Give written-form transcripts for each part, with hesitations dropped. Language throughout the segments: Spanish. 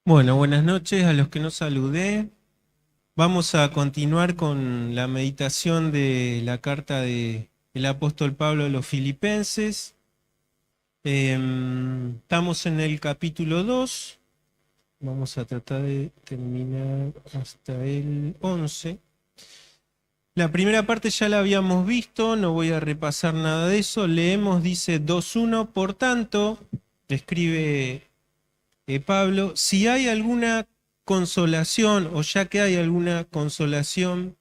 Bueno, buenas noches a los que no saludé. Vamos a continuar con la meditación de la carta del apóstol Pablo a los Filipenses. Estamos en el capítulo 2. Vamos a tratar de terminar hasta el 11. La primera parte ya la habíamos visto, no voy a repasar nada de eso. Leemos, dice 2.1, por tanto, escribe Pablo, si hay alguna consolación, o ya que hay alguna consolación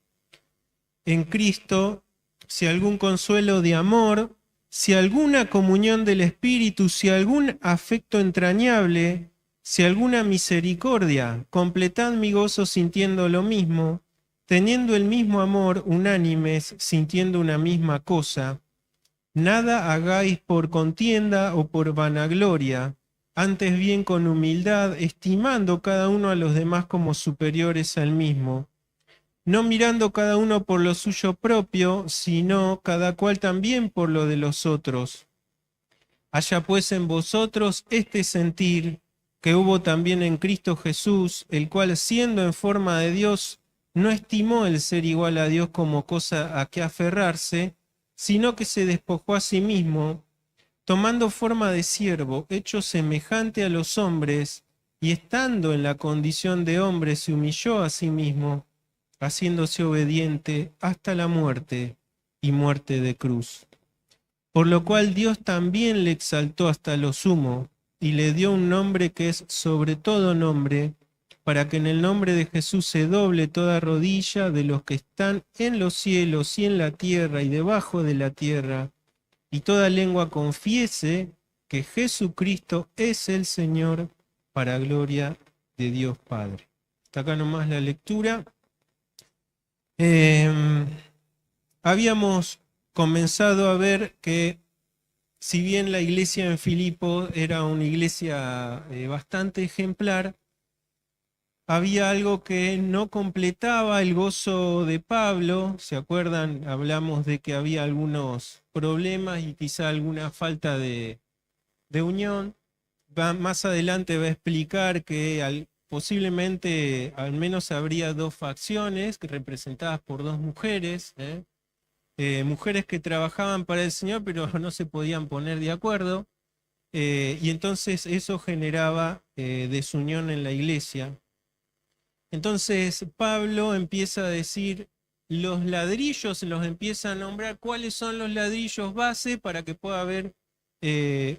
en Cristo, si algún consuelo de amor, si alguna comunión del Espíritu, si algún afecto entrañable, si alguna misericordia, completad mi gozo sintiendo lo mismo, teniendo el mismo amor, unánimes, sintiendo una misma cosa. Nada hagáis por contienda o por vanagloria, antes bien con humildad, estimando cada uno a los demás como superiores al mismo, no mirando cada uno por lo suyo propio, sino cada cual también por lo de los otros. Haya pues en vosotros este sentir que hubo también en Cristo Jesús, el cual siendo en forma de Dios, no estimó el ser igual a Dios como cosa a que aferrarse, sino que se despojó a sí mismo, tomando forma de siervo, hecho semejante a los hombres, y estando en la condición de hombre, se humilló a sí mismo, haciéndose obediente hasta la muerte y muerte de cruz. Por lo cual Dios también le exaltó hasta lo sumo, y le dio un nombre que es sobre todo nombre, para que en el nombre de Jesús se doble toda rodilla de los que están en los cielos y en la tierra y debajo de la tierra, y toda lengua confiese que Jesucristo es el Señor, para gloria de Dios Padre. Hasta acá nomás la lectura. Eh, Habíamos comenzado a ver que si bien la iglesia en Filipo era una iglesia bastante ejemplar, había algo que no completaba el gozo de Pablo. ¿Se acuerdan? Hablamos de que había algunos problemas y quizá alguna falta de unión. Más adelante va a explicar que posiblemente al menos habría dos facciones representadas por dos mujeres, mujeres que trabajaban para el Señor pero no se podían poner de acuerdo, y entonces eso generaba desunión en la iglesia. Entonces Pablo empieza a decir, los ladrillos los empieza a nombrar, cuáles son los ladrillos base para que pueda haber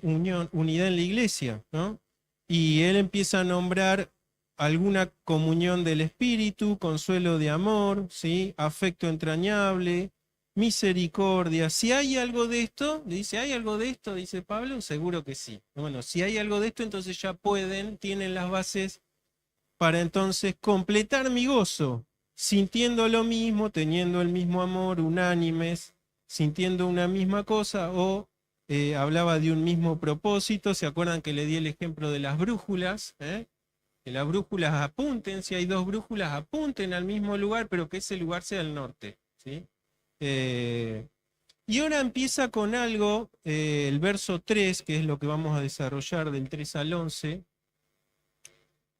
unidad en la iglesia, ¿no? Y él empieza a nombrar alguna comunión del espíritu, consuelo de amor, ¿sí? Afecto entrañable, misericordia. Si hay algo de esto, dice, ¿hay algo de esto? Dice Pablo, seguro que sí. Bueno, si hay algo de esto, entonces ya tienen las bases para entonces completar mi gozo, sintiendo lo mismo, teniendo el mismo amor, unánimes, sintiendo una misma cosa, o hablaba de un mismo propósito. ¿Se acuerdan que le di el ejemplo de las brújulas? Que las brújulas apunten, si hay dos brújulas, apunten al mismo lugar, pero que ese lugar sea el norte, ¿sí? Eh, y ahora empieza con algo, el verso 3, que es lo que vamos a desarrollar del 3 al 11.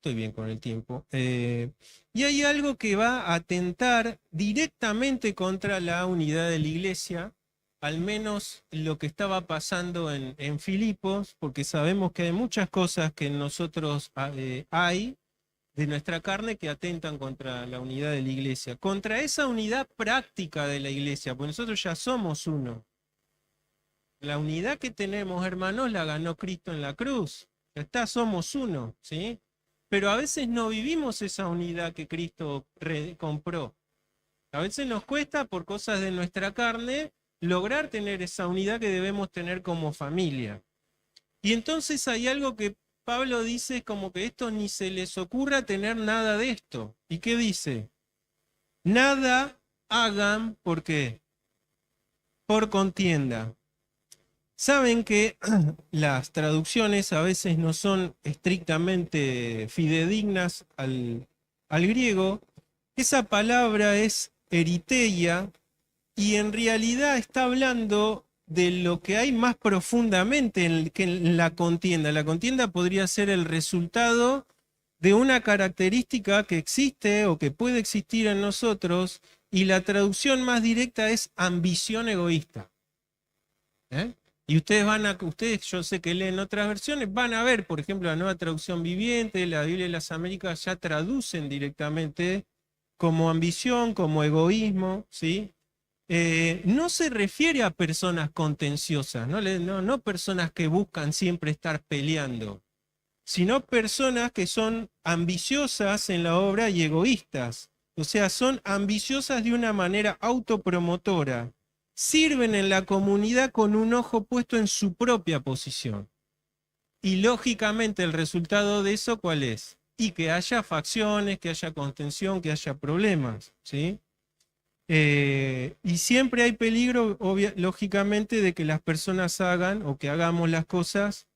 Estoy bien con el tiempo. Y hay algo que va a atentar directamente contra la unidad de la iglesia, al menos lo que estaba pasando en Filipos, porque sabemos que hay muchas cosas que en nosotros hay de nuestra carne que atentan contra la unidad de la iglesia, contra esa unidad práctica de la iglesia, porque nosotros ya somos uno. La unidad que tenemos, hermanos, la ganó Cristo en la cruz. Ya está, somos uno, ¿sí? Pero a veces no vivimos esa unidad que Cristo compró. A veces nos cuesta, por cosas de nuestra carne, lograr tener esa unidad que debemos tener como familia. Y entonces hay algo que Pablo dice, como que esto ni se les ocurra tener nada de esto. ¿Y qué dice? Nada hagan, ¿por qué? Por contienda. Saben que las traducciones a veces no son estrictamente fidedignas al griego. Esa palabra es eriteia y en realidad está hablando de lo que hay más profundamente que en la contienda. La contienda podría ser el resultado de una característica que existe o que puede existir en nosotros, y la traducción más directa es ambición egoísta. ¿Eh? Y ustedes, yo sé que leen otras versiones, van a ver, por ejemplo, la Nueva Traducción Viviente, la Biblia de las Américas ya traducen directamente como ambición, como egoísmo, ¿sí? No se refiere a personas contenciosas, no personas que buscan siempre estar peleando, sino personas que son ambiciosas en la obra y egoístas. O sea, son ambiciosas de una manera autopromotora. Sirven en la comunidad con un ojo puesto en su propia posición. Y lógicamente el resultado de eso, ¿cuál es? Y que haya facciones, que haya contención, que haya problemas, ¿sí? Y siempre hay peligro, lógicamente, de que las personas hagan o que hagamos las cosas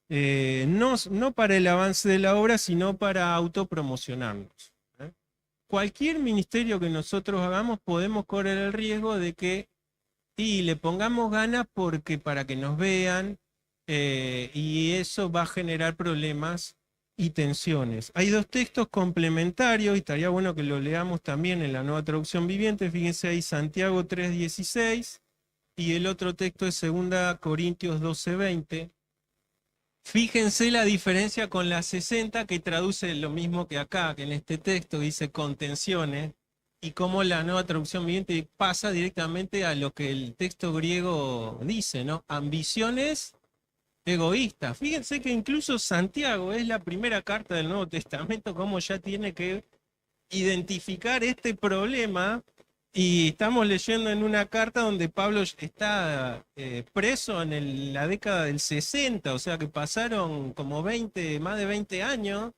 no para el avance de la obra, sino para autopromocionarnos. ¿Eh? Cualquier ministerio que nosotros hagamos podemos correr el riesgo de que le pongamos ganas para que nos vean, y eso va a generar problemas y tensiones. Hay dos textos complementarios y estaría bueno que lo leamos también en la Nueva Traducción Viviente. Fíjense ahí, Santiago 3:16, y el otro texto es 2 Corintios 12:20. Fíjense la diferencia con la 60, que traduce lo mismo que acá, que en este texto dice contenciones, y cómo la Nueva Traducción Viviente pasa directamente a lo que el texto griego dice, ¿no? Ambiciones egoístas. Fíjense que incluso Santiago es la primera carta del Nuevo Testamento, cómo ya tiene que identificar este problema. Y estamos leyendo en una carta donde Pablo está preso en la década del 60, o sea que pasaron como más de 20 años,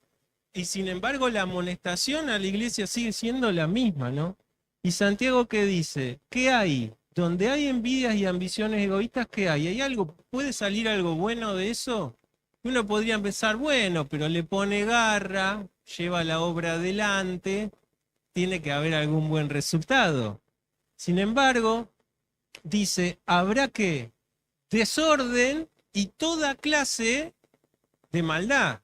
y sin embargo la amonestación a la iglesia sigue siendo la misma, ¿no? Y Santiago, ¿qué dice? ¿Qué hay? Donde hay envidias y ambiciones egoístas, ¿qué hay? ¿Hay algo? ¿Puede salir algo bueno de eso? Uno podría pensar, bueno, pero le pone garra, lleva la obra adelante, tiene que haber algún buen resultado. Sin embargo, dice, habrá que desorden y toda clase de maldad.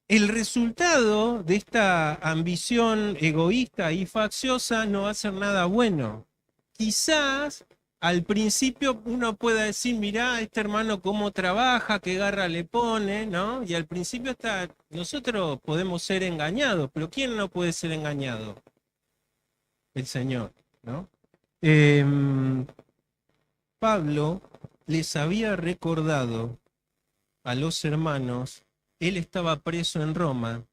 El resultado de esta ambición egoísta y facciosa no va a ser nada bueno. Quizás al principio uno pueda decir, mirá, este hermano cómo trabaja, qué garra le pone, ¿no? Y al principio nosotros podemos ser engañados, pero ¿quién no puede ser engañado? El Señor, ¿no? Pablo les había recordado a los hermanos, él estaba preso en Roma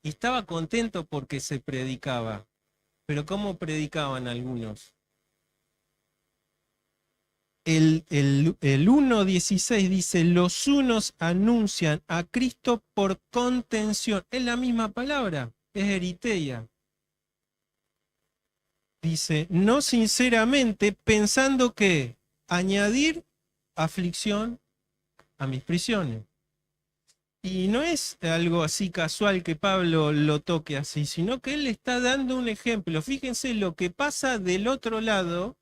y estaba contento porque se predicaba. Pero ¿cómo predicaban algunos? El 1:16 dice, los unos anuncian a Cristo por contención. Es la misma palabra, es eriteia. Dice, no sinceramente, pensando que añadir aflicción a mis prisiones. Y no es algo así casual que Pablo lo toque así, sino que él le está dando un ejemplo. Fíjense lo que pasa del otro lado,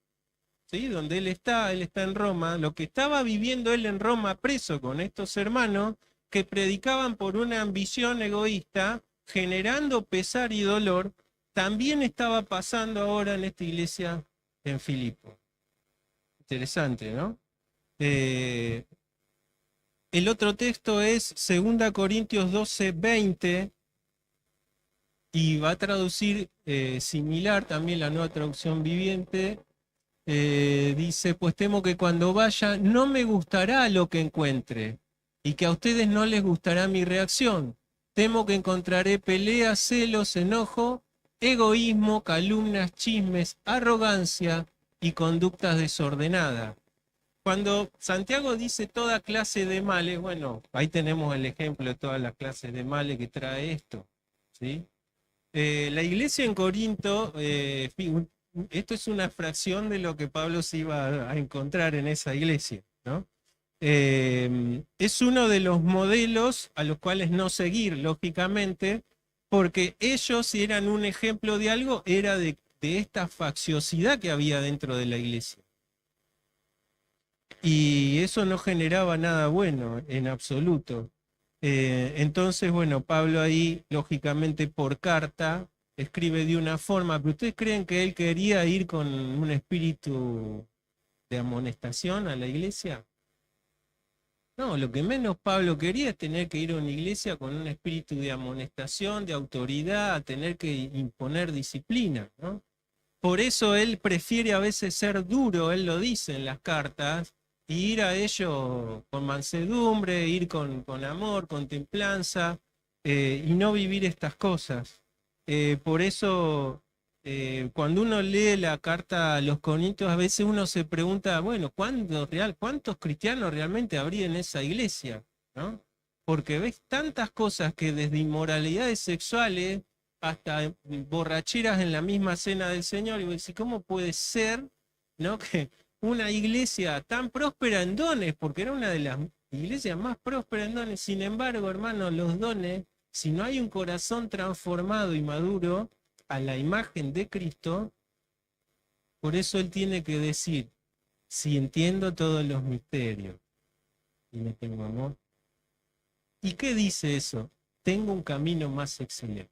¿sí? Donde él está en Roma, lo que estaba viviendo él en Roma preso con estos hermanos que predicaban por una ambición egoísta, generando pesar y dolor, también estaba pasando ahora en esta iglesia en Filipo. Interesante, ¿no? El otro texto es 2 Corintios 12:20, y va a traducir similar también la Nueva Traducción Viviente. Dice, pues temo que cuando vaya no me gustará lo que encuentre, y que a ustedes no les gustará mi reacción. Temo que encontraré peleas, celos, enojo, egoísmo, calumnias, chismes, arrogancia y conductas desordenadas. Cuando Santiago dice toda clase de males, bueno, ahí tenemos el ejemplo de todas las clases de males que trae esto, ¿sí? La iglesia en Corinto, esto es una fracción de lo que Pablo se iba a encontrar en esa iglesia, ¿no? Es uno de los modelos a los cuales no seguir, lógicamente, porque ellos, si eran un ejemplo de algo, era de esta facciosidad que había dentro de la iglesia. Y eso no generaba nada bueno en absoluto. Entonces, bueno, Pablo ahí, lógicamente por carta, escribe de una forma, pero ¿ustedes creen que él quería ir con un espíritu de amonestación a la iglesia? No, lo que menos Pablo quería es tener que ir a una iglesia con un espíritu de amonestación, de autoridad, a tener que imponer disciplina, ¿no? Por eso él prefiere a veces ser duro, él lo dice en las cartas, y ir a ello con mansedumbre, ir con amor, con templanza, y no vivir estas cosas. Por eso, cuando uno lee la carta a los Corintios, a veces uno se pregunta, bueno, ¿cuántos cristianos realmente habría en esa iglesia? ¿No? Porque ves tantas cosas que desde inmoralidades sexuales hasta borracheras en la misma cena del Señor, y vos decís, ¿cómo puede ser, ¿no? Que una iglesia tan próspera en dones, porque era una de las iglesias más prósperas en dones, sin embargo, hermanos, los dones, si no hay un corazón transformado y maduro a la imagen de Cristo, por eso él tiene que decir, si entiendo todos los misterios y me tengo amor. ¿Y qué dice eso? Tengo un camino más excelente.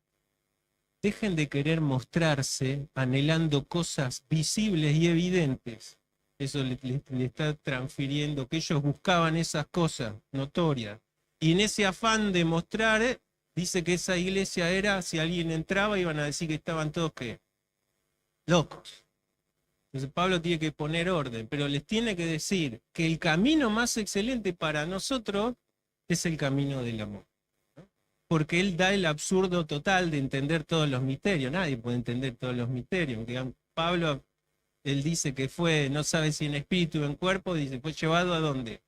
Dejen de querer mostrarse anhelando cosas visibles y evidentes. Eso le está transfiriendo que ellos buscaban esas cosas notorias. Y en ese afán de mostrar, dice que esa iglesia era, si alguien entraba, iban a decir que estaban todos, ¿qué? Locos. Entonces Pablo tiene que poner orden, pero les tiene que decir que el camino más excelente para nosotros es el camino del amor, porque él da el absurdo total de entender todos los misterios. Nadie puede entender todos los misterios. Aunque Pablo, él dice que fue, no sabe si en espíritu o en cuerpo, dice, fue llevado a dónde.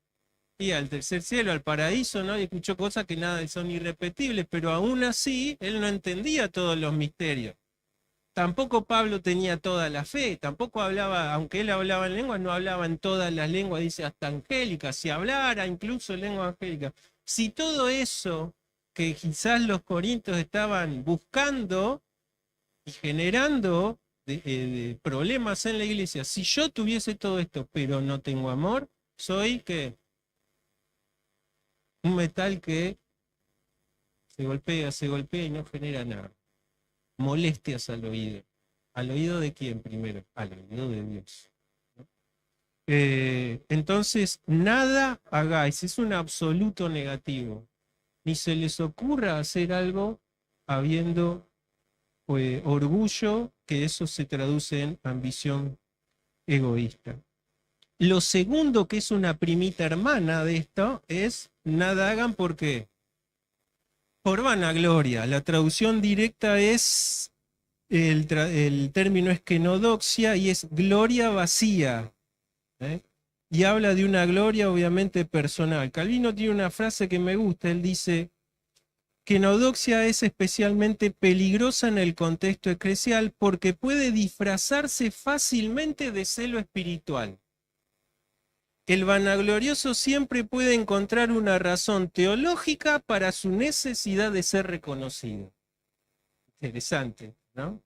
Y al tercer cielo, al paraíso, ¿no? Y escuchó cosas que nada son irrepetibles, pero aún así él no entendía todos los misterios. Tampoco Pablo tenía toda la fe, tampoco hablaba, aunque él hablaba en lenguas, no hablaba en todas las lenguas, dice hasta angélicas, si hablara incluso lengua angélica. Si todo eso que quizás los corintios estaban buscando y generando de problemas en la iglesia, si yo tuviese todo esto, pero no tengo amor, soy que un metal que se golpea y no genera nada. Molestias al oído. ¿Al oído de quién primero? Al oído de Dios. Entonces, nada hagáis, es un absoluto negativo. Ni se les ocurra hacer algo habiendo orgullo, que eso se traduce en ambición egoísta. Lo segundo, que es una primita hermana de esto, es nada hagan porque por vanagloria. La traducción directa es, el término es kenodoxia y es gloria vacía. ¿Eh? Y habla de una gloria obviamente personal. Calvino tiene una frase que me gusta, él dice, kenodoxia es especialmente peligrosa en el contexto eclesial porque puede disfrazarse fácilmente de celo espiritual. El vanaglorioso siempre puede encontrar una razón teológica para su necesidad de ser reconocido. Interesante, ¿no?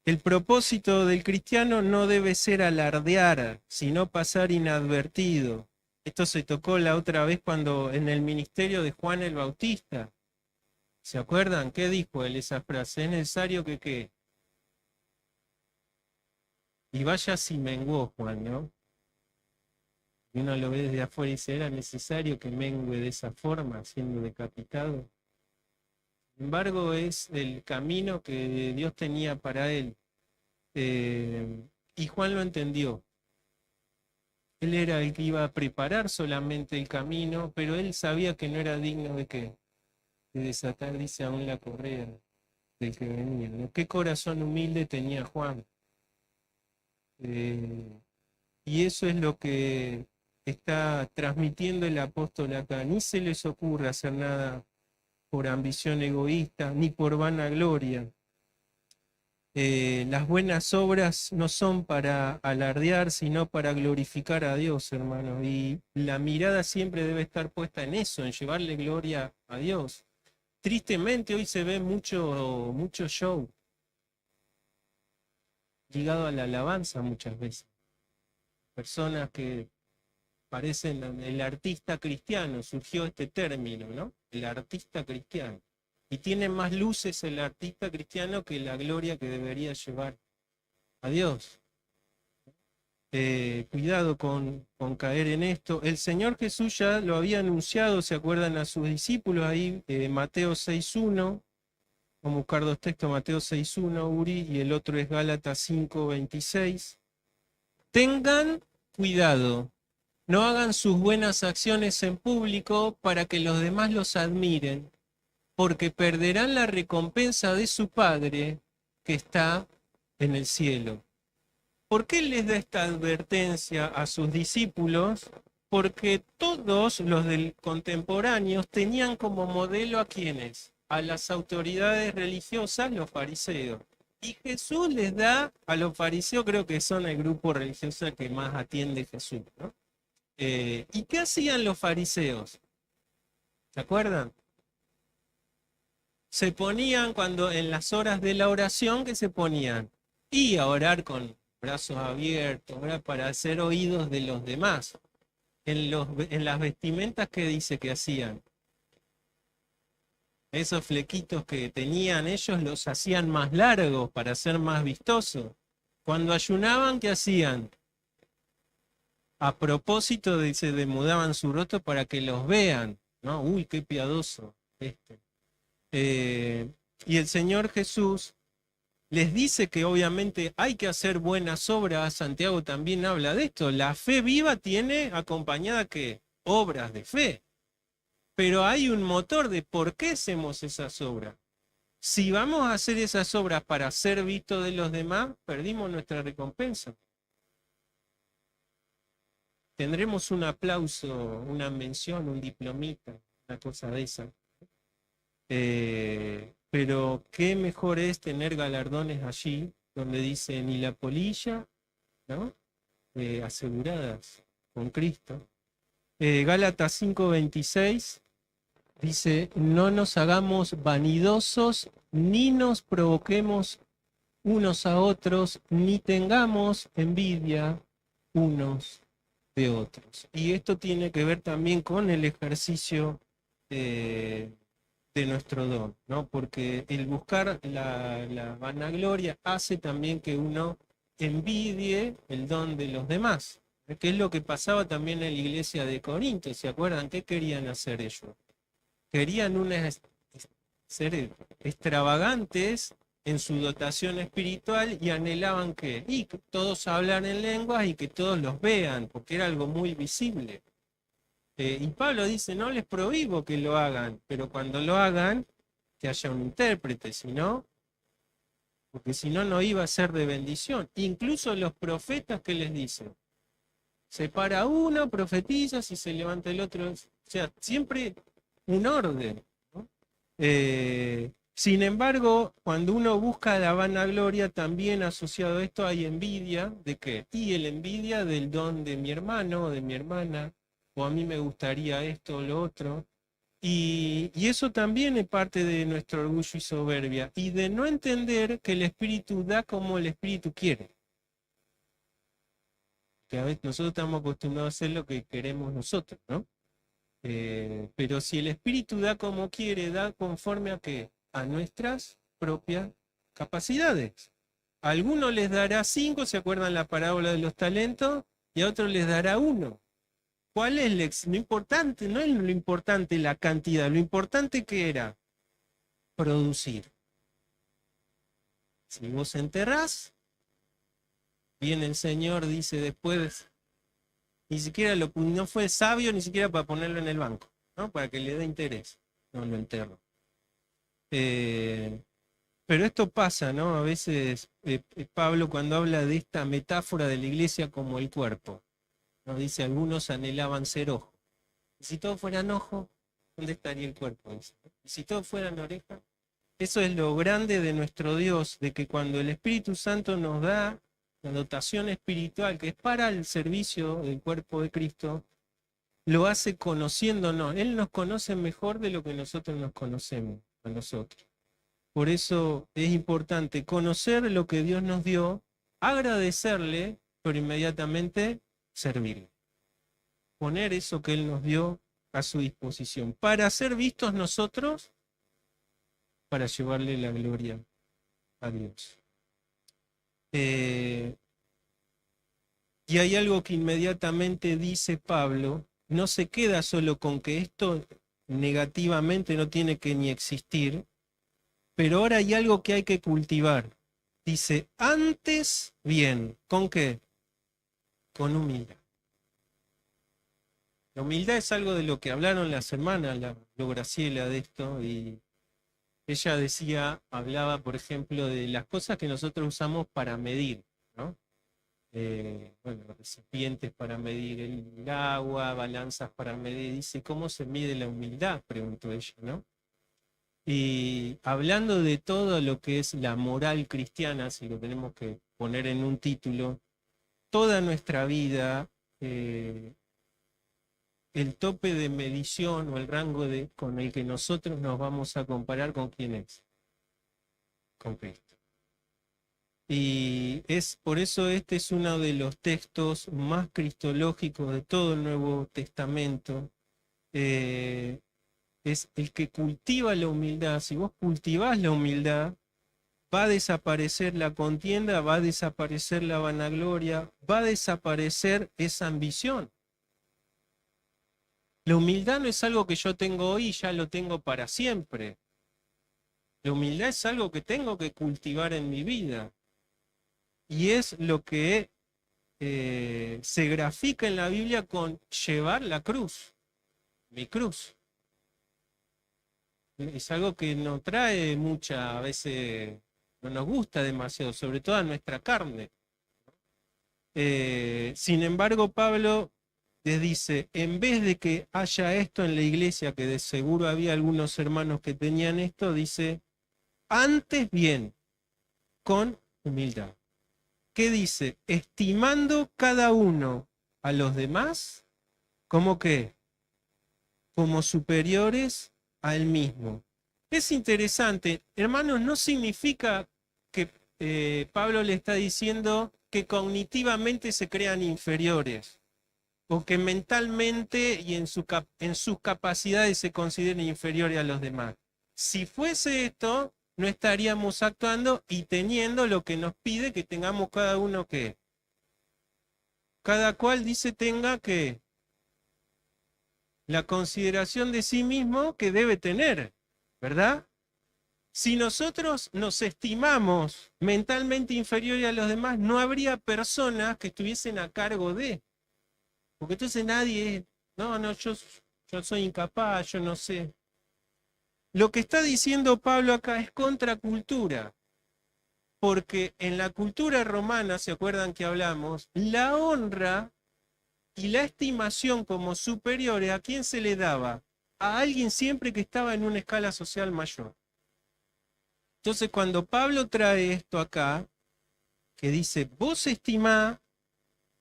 El propósito del cristiano no debe ser alardear, sino pasar inadvertido. Esto se tocó la otra vez cuando en el ministerio de Juan el Bautista. ¿Se acuerdan? ¿Qué dijo él esa frase? Es necesario que qué. Y vaya si menguó Juan, ¿no? Y uno lo ve desde afuera y dice, ¿era necesario que mengue de esa forma, siendo decapitado? Sin embargo, es el camino que Dios tenía para él. Y Juan lo entendió. Él era el que iba a preparar solamente el camino, pero él sabía que no era digno de qué, de desatar, dice, aún la correa del que venía, ¿no? Qué corazón humilde tenía Juan. Y eso es lo que está transmitiendo el apóstol acá. Ni se les ocurre hacer nada por ambición egoísta, ni por vanagloria. Las buenas obras no son para alardear, sino para glorificar a Dios, hermano. Y la mirada siempre debe estar puesta en eso, en llevarle gloria a Dios. Tristemente hoy se ve mucho show ligado a la alabanza muchas veces. Personas que Parece el artista cristiano, surgió este término, ¿no? El artista cristiano. Y tiene más luces el artista cristiano que la gloria que debería llevar a Dios. Cuidado con caer en esto. El Señor Jesús ya lo había anunciado, ¿se acuerdan a sus discípulos ahí? Mateo 6.1. Vamos a buscar dos textos, Mateo 6.1, Uri, y el otro es Gálatas 5.26. Tengan cuidado, no hagan sus buenas acciones en público para que los demás los admiren, porque perderán la recompensa de su Padre que está en el cielo. ¿Por qué les da esta advertencia a sus discípulos? Porque todos los contemporáneos tenían como modelo a quienes, a las autoridades religiosas, los fariseos. Y Jesús les da a los fariseos, creo que son el grupo religioso que más atiende Jesús, ¿no? ¿Y qué hacían los fariseos? ¿Se acuerdan? Se ponían cuando en las horas de la oración, ¿qué se ponían? Y a orar con brazos abiertos, ¿verdad? Para hacer oídos de los demás. En las vestimentas que dice que hacían. Esos flequitos que tenían ellos los hacían más largos para ser más vistosos. Cuando ayunaban, ¿qué hacían? A propósito, se demudaban su rostro para que los vean, ¿no? Uy, qué piadoso este. Y el Señor Jesús les dice que obviamente hay que hacer buenas obras. Santiago también habla de esto. La fe viva tiene acompañada que obras de fe. Pero hay un motor de por qué hacemos esas obras. Si vamos a hacer esas obras para ser vistos de los demás, perdimos nuestra recompensa. Tendremos un aplauso, una mención, un diplomita, una cosa de esa. Pero qué mejor es tener galardones allí, donde dice ni la polilla, ¿no? Aseguradas con Cristo. Gálatas 5:26 dice, no nos hagamos vanidosos, ni nos provoquemos unos a otros, ni tengamos envidia unos de otros. Y esto tiene que ver también con el ejercicio de nuestro don, ¿no? Porque el buscar la vanagloria hace también que uno envidie el don de los demás, que es lo que pasaba también en la iglesia de Corinto. ¿Se acuerdan? ¿Qué querían hacer ellos? Querían ser extravagantes en su dotación espiritual y anhelaban y todos hablan en lenguas y que todos los vean, porque era algo muy visible. Y Pablo dice, no les prohíbo que lo hagan, pero cuando lo hagan, que haya un intérprete, porque si no, no iba a ser de bendición. Incluso los profetas, ¿qué les dicen? Se para uno, profetiza, si se levanta el otro. O sea, siempre un orden, ¿no? Sin embargo, cuando uno busca la vanagloria, también asociado a esto hay envidia. ¿De qué? Y el envidia del don de mi hermano o de mi hermana, o a mí me gustaría esto o lo otro. Y eso también es parte de nuestro orgullo y soberbia, y de no entender que el Espíritu da como el Espíritu quiere. Que a veces nosotros estamos acostumbrados a hacer lo que queremos nosotros, ¿no? Pero si el Espíritu da como quiere, da conforme a qué? A nuestras propias capacidades. A algunos les dará 5, ¿se acuerdan la parábola de los talentos? Y a otros les dará 1. ¿Cuál es lo importante? No es lo importante la cantidad, lo importante que era producir. Si vos enterrás, viene el Señor, dice después, ni siquiera no fue sabio ni siquiera para ponerlo en el banco, ¿no? Para que le dé interés. No lo enterro. Pero esto pasa, ¿no? A veces Pablo cuando habla de esta metáfora de la iglesia como el cuerpo, nos dice, algunos anhelaban ser ojo. Y si todos fueran ojo, ¿dónde estaría el cuerpo? Y si todos fueran oreja, eso es lo grande de nuestro Dios, de que cuando el Espíritu Santo nos da la dotación espiritual, que es para el servicio del cuerpo de Cristo, lo hace conociéndonos. Él nos conoce mejor de lo que nosotros nos conocemos a nosotros. Por eso es importante conocer lo que Dios nos dio, agradecerle, pero inmediatamente servirle. poner eso que Él nos dio a su disposición, para ser vistos nosotros, para llevarle la gloria a Dios. Y hay algo que inmediatamente dice Pablo, no se queda solo con que esto negativamente no tiene que ni existir, pero ahora hay algo que hay que cultivar. Dice, antes bien, ¿con qué? Con humildad. La humildad es algo de lo que hablaron las hermanas, la Graciela de esto, y ella decía, hablaba, por ejemplo, de las cosas que nosotros usamos para medir, ¿no? Bueno, recipientes para medir el agua, balanzas para medir, dice, ¿cómo se mide la humildad? Preguntó ella, ¿no? Y hablando de todo lo que es la moral cristiana, si lo tenemos que poner en un título, toda nuestra vida, el tope de medición o el rango con el que nosotros nos vamos a comparar, ¿con quién es? Con Cristo. Y por eso este es uno de los textos más cristológicos de todo el Nuevo Testamento. Es el que cultiva la humildad. Si vos cultivás la humildad, va a desaparecer la contienda, va a desaparecer la vanagloria, va a desaparecer esa ambición. La humildad no es algo que yo tengo hoy y ya lo tengo para siempre. La humildad es algo que tengo que cultivar en mi vida. Y es lo que se grafica en la Biblia con llevar la cruz, mi cruz. Es algo que nos trae a veces no nos gusta demasiado, sobre todo a nuestra carne. Sin embargo, Pablo les dice, en vez de que haya esto en la iglesia, que de seguro había algunos hermanos que tenían esto, dice, antes bien, con humildad. ¿Qué dice? Estimando cada uno a los demás, ¿cómo qué? Como superiores a él mismo. Es interesante, hermanos, no significa que Pablo le está diciendo que cognitivamente se crean inferiores, o que mentalmente y en sus capacidades se consideren inferiores a los demás. Si fuese esto, no estaríamos actuando y teniendo lo que nos pide que tengamos cada uno que. Cada cual dice tenga que la consideración de sí mismo que debe tener, ¿verdad? Si nosotros nos estimamos mentalmente inferiores a los demás, no habría personas que estuviesen a cargo de. Porque entonces nadie, no, yo soy incapaz, yo no sé. Lo que está diciendo Pablo acá es contracultura, porque en la cultura romana, ¿se acuerdan que hablamos? La honra y la estimación como superiores, ¿a quién se le daba? A alguien siempre que estaba en una escala social mayor. Entonces, cuando Pablo trae esto acá, que dice, vos estimá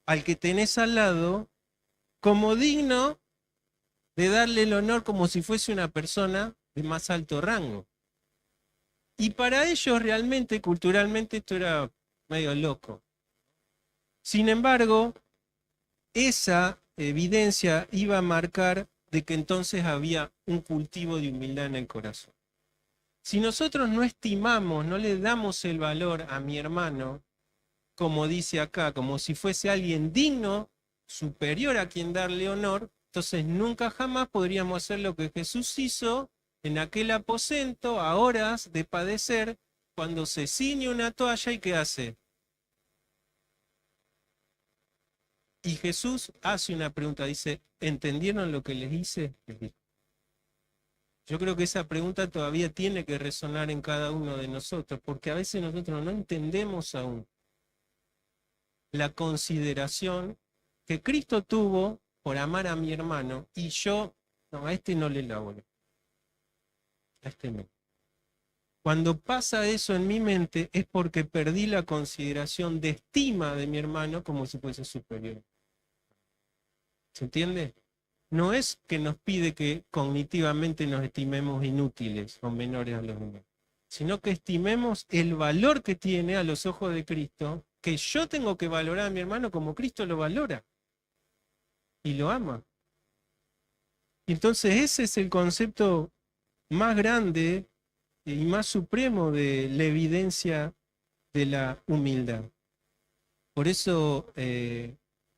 al que tenés al lado como digno de darle el honor como si fuese una persona de más alto rango. Y para ellos realmente, culturalmente, esto era medio loco. Sin embargo, esa evidencia iba a marcar de que entonces había un cultivo de humildad en el corazón. Si nosotros no estimamos, no le damos el valor a mi hermano, como dice acá, como si fuese alguien digno, superior a quien darle honor, entonces nunca jamás podríamos hacer lo que Jesús hizo en aquel aposento a horas de padecer, cuando se ciñe una toalla y ¿qué hace? Y Jesús hace una pregunta, dice, ¿entendieron lo que les hice? Yo creo que esa pregunta todavía tiene que resonar en cada uno de nosotros, porque a veces nosotros no entendemos aún la consideración que Cristo tuvo por amar a mi hermano, y yo, no, a este no le laboro. A este no. Cuando pasa eso en mi mente es porque perdí la consideración de estima de mi hermano como si fuese superior. ¿Se entiende? No es que nos pide que cognitivamente nos estimemos inútiles o menores a los demás, sino que estimemos el valor que tiene a los ojos de Cristo, que yo tengo que valorar a mi hermano como Cristo lo valora. y lo ama. Entonces ese es el concepto más grande y más supremo de la evidencia de la humildad. Por eso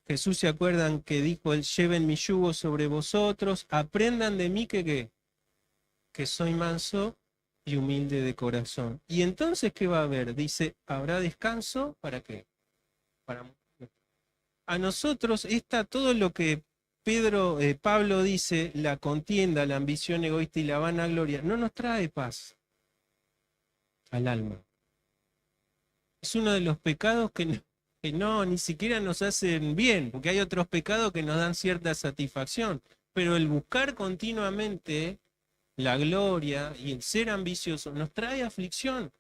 Jesús, ¿se acuerdan que dijo él: lleven mi yugo sobre vosotros, aprendan de mí que soy manso y humilde de corazón? Y entonces, ¿qué va a haber? Dice, ¿habrá descanso? ¿Para qué? Para a nosotros está todo lo que Pablo dice: la contienda, la ambición egoísta y la vanagloria, no nos trae paz al alma. Es uno de los pecados que no, ni siquiera nos hacen bien, porque hay otros pecados que nos dan cierta satisfacción, pero el buscar continuamente la gloria y el ser ambicioso nos trae aflicción.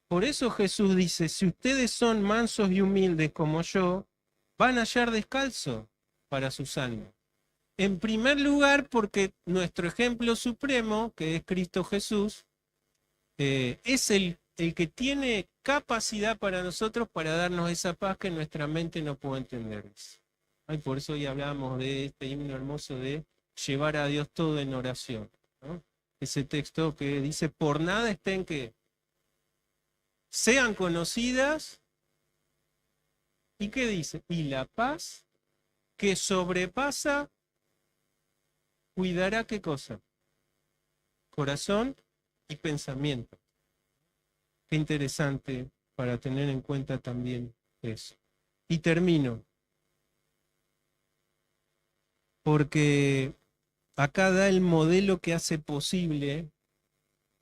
Por eso Jesús dice: si ustedes son mansos y humildes como yo, van a hallar descanso para sus almas. En primer lugar, porque nuestro ejemplo supremo, que es Cristo Jesús, es el que tiene capacidad para nosotros para darnos esa paz que nuestra mente no puede entender. Ay, por eso hoy hablábamos de este himno hermoso de llevar a Dios todo en oración, ¿no? Ese texto que dice: por nada estén que sean conocidas, ¿y qué dice? Y la paz que sobrepasa cuidará, ¿qué cosa? Corazón y pensamiento. Qué interesante para tener en cuenta también eso. Y termino, porque acá da el modelo que hace posible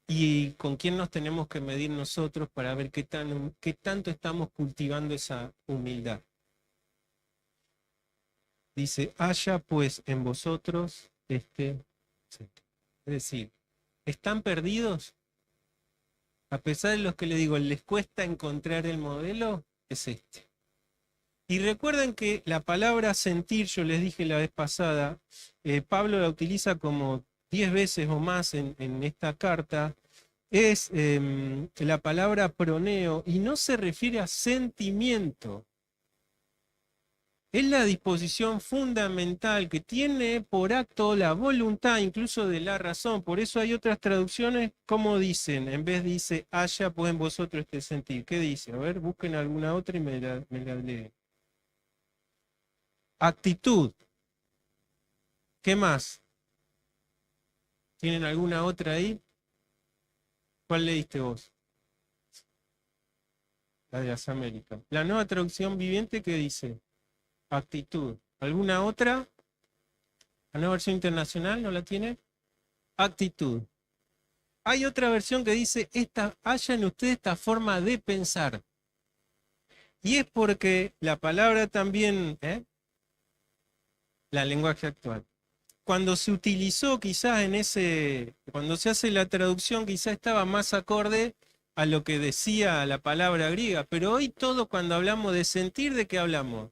y con quién nos tenemos que medir nosotros para ver qué tanto estamos cultivando esa humildad. Dice: haya pues en vosotros este sentir. Es decir, ¿están perdidos? A pesar de los que les digo, les cuesta encontrar el modelo, es este. Y recuerden que la palabra sentir, yo les dije la vez pasada, Pablo la utiliza como 10 veces o más en esta carta, es la palabra proneo y no se refiere a sentimiento. Es la disposición fundamental que tiene por acto la voluntad, incluso de la razón. Por eso hay otras traducciones como dicen, en vez dice haya pues en vosotros este sentir. ¿Qué dice? A ver, busquen alguna otra y me la leen. Actitud. ¿Qué más? ¿Tienen alguna otra ahí? ¿Cuál leíste vos? La de las Américas. La nueva traducción viviente, ¿qué dice? Actitud. ¿Alguna otra? ¿La nueva versión internacional no la tiene? Actitud. Hay otra versión que dice: haya en ustedes esta forma de pensar. Y es porque la palabra también, la lenguaje actual, cuando se utilizó quizás cuando se hace la traducción, quizás estaba más acorde a lo que decía la palabra griega, pero hoy todo, cuando hablamos de sentir, ¿de qué hablamos?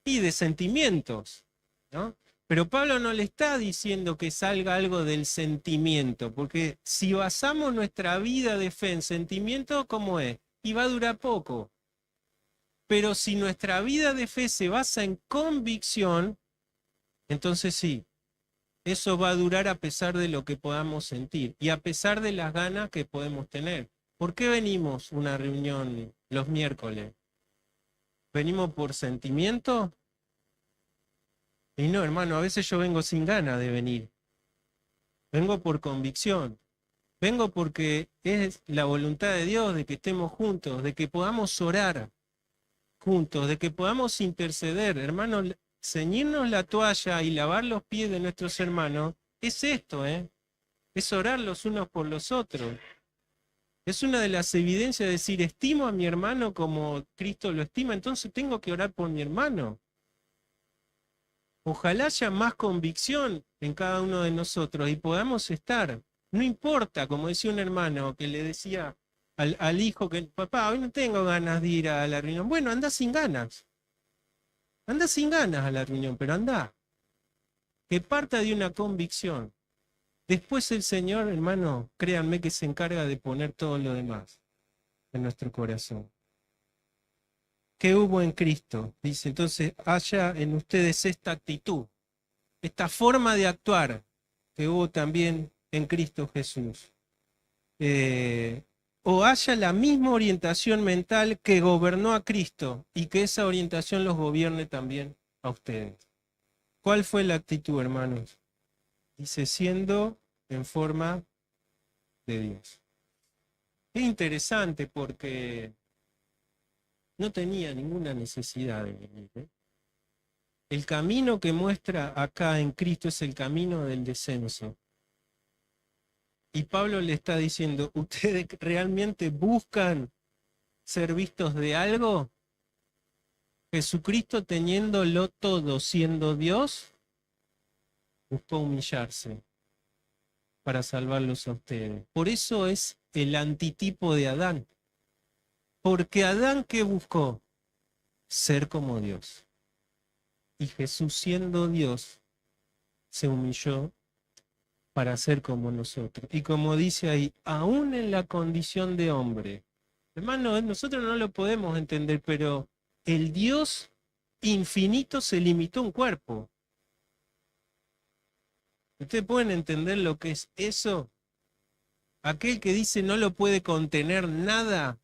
Y de sentimientos, ¿no? Pero Pablo no le está diciendo que salga algo del sentimiento, porque si basamos nuestra vida de fe en sentimiento, ¿cómo es? Y va a durar poco. Pero si nuestra vida de fe se basa en convicción, entonces sí, eso va a durar a pesar de lo que podamos sentir y a pesar de las ganas que podemos tener. ¿Por qué venimos a una reunión los miércoles? ¿Venimos por sentimiento? Y no, hermano, a veces yo vengo sin ganas de venir. Vengo por convicción. Vengo porque es la voluntad de Dios de que estemos juntos, de que podamos orar juntos, de que podamos interceder. Hermano, ceñirnos la toalla y lavar los pies de nuestros hermanos es esto, es orar los unos por los otros. Es una de las evidencias de decir: estimo a mi hermano como Cristo lo estima, entonces tengo que orar por mi hermano. Ojalá haya más convicción en cada uno de nosotros y podamos estar. No importa, como decía un hermano que le decía al hijo que: papá, hoy no tengo ganas de ir a la reunión. Bueno, anda sin ganas. Anda sin ganas a la reunión, pero anda. Que parta de una convicción. Después el Señor, hermano, créanme que se encarga de poner todo lo demás en nuestro corazón. que hubo en Cristo. Dice, entonces, haya en ustedes esta actitud, esta forma de actuar que hubo también en Cristo Jesús. O haya la misma orientación mental que gobernó a Cristo y que esa orientación los gobierne también a ustedes. ¿Cuál fue la actitud, hermanos? Dice, siendo en forma de Dios. Es interesante porque no tenía ninguna necesidad de venir. El camino que muestra acá en Cristo es el camino del descenso. Y Pablo le está diciendo, ¿ustedes realmente buscan ser vistos de algo? Jesucristo, teniéndolo todo, siendo Dios, buscó humillarse para salvarlos a ustedes. Por eso es el antitipo de Adán. Porque Adán, ¿qué buscó? Ser como Dios. Y Jesús, siendo Dios, se humilló para ser como nosotros. Y como dice ahí, aún en la condición de hombre. Hermano, nosotros no lo podemos entender, pero el Dios infinito se limitó a un cuerpo. ¿Ustedes pueden entender lo que es eso? Aquel que dice no lo puede contener nada,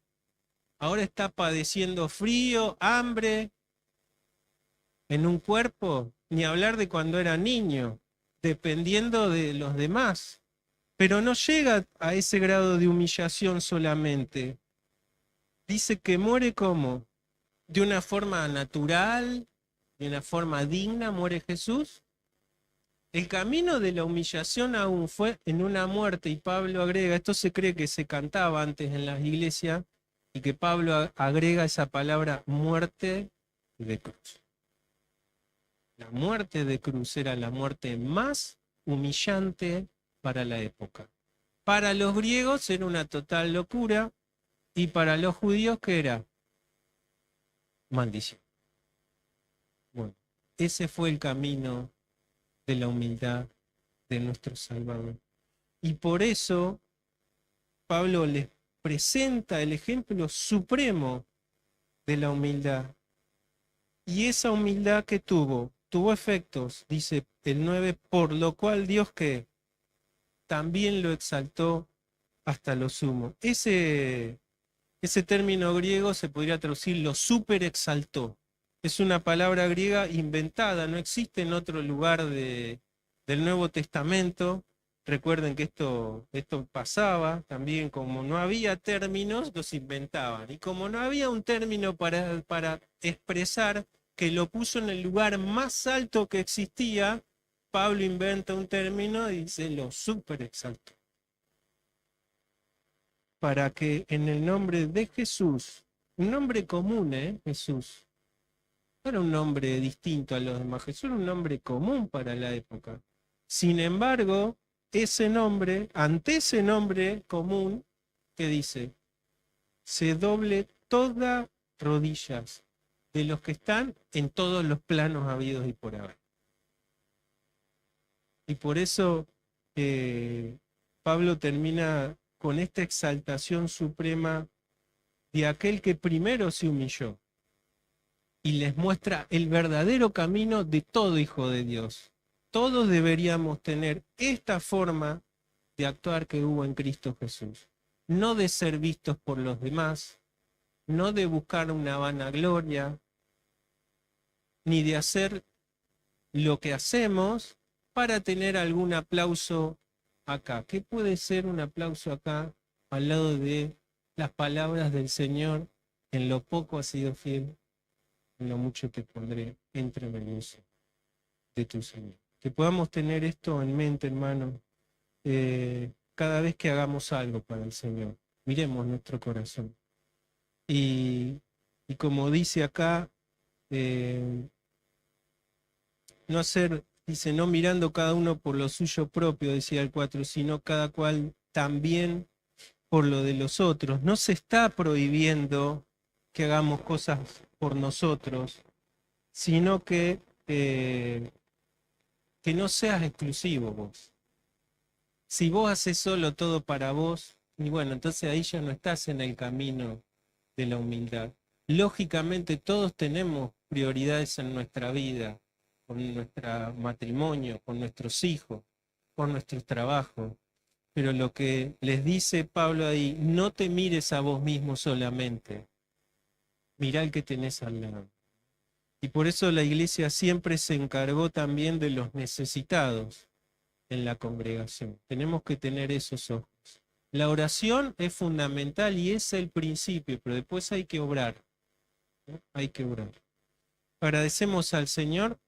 ahora está padeciendo frío, hambre, en un cuerpo, ni hablar de cuando era niño, dependiendo de los demás. Pero no llega a ese grado de humillación solamente. Dice que muere como, de una forma natural, de una forma digna, muere Jesús. El camino de la humillación aún fue en una muerte, y Pablo agrega, esto se cree que se cantaba antes en las iglesias, y que Pablo agrega esa palabra muerte de cruz. La muerte de cruz era la muerte más humillante para la época. Para los griegos era una total locura, y para los judíos, ¿qué era? Maldición. Bueno, ese fue el camino de la humildad de nuestro Salvador. Y por eso Pablo les presenta el ejemplo supremo de la humildad. Y esa humildad que tuvo efectos, dice el 9, por lo cual Dios que también lo exaltó hasta lo sumo. Ese término griego se podría traducir lo super exaltó. Es una palabra griega inventada, no existe en otro lugar del Nuevo Testamento. Recuerden que esto pasaba también, como no había términos, los inventaban. Y como no había un término para expresar, que lo puso en el lugar más alto que existía, Pablo inventa un término y dice lo super exaltó. Para que en el nombre de Jesús, un nombre común, Jesús, no era un nombre distinto a los demás, Jesús era un nombre común para la época. Sin embargo, ese nombre, ante ese nombre común, ¿qué dice? Se doble toda rodillas de los que están en todos los planos habidos y por haber. Y por eso Pablo termina con esta exaltación suprema de aquel que primero se humilló y les muestra el verdadero camino de todo hijo de Dios. Todos deberíamos tener esta forma de actuar que hubo en Cristo Jesús. No de ser vistos por los demás, no de buscar una vanagloria, ni de hacer lo que hacemos para tener algún aplauso acá. ¿Qué puede ser un aplauso acá al lado de las palabras del Señor? En lo poco has sido fiel, en lo mucho te pondré, entre medio de tu Señor. Que podamos tener esto en mente, hermano, cada vez que hagamos algo para el Señor. Miremos nuestro corazón. Y como dice acá, no hacer, dice, no mirando cada uno por lo suyo propio, decía el 4, sino cada cual también por lo de los otros. No se está prohibiendo que hagamos cosas por nosotros, sino que no seas exclusivo vos. Si vos haces solo todo para vos, y bueno, entonces ahí ya no estás en el camino de la humildad. Lógicamente todos tenemos prioridades en nuestra vida, con nuestro matrimonio, con nuestros hijos, con nuestros trabajos. Pero lo que les dice Pablo ahí, no te mires a vos mismo solamente, mirá el que tenés al lado. Y por eso la iglesia siempre se encargó también de los necesitados en la congregación. Tenemos que tener esos ojos. La oración es fundamental y es el principio, pero después hay que obrar, ¿no? Hay que obrar. Agradecemos al Señor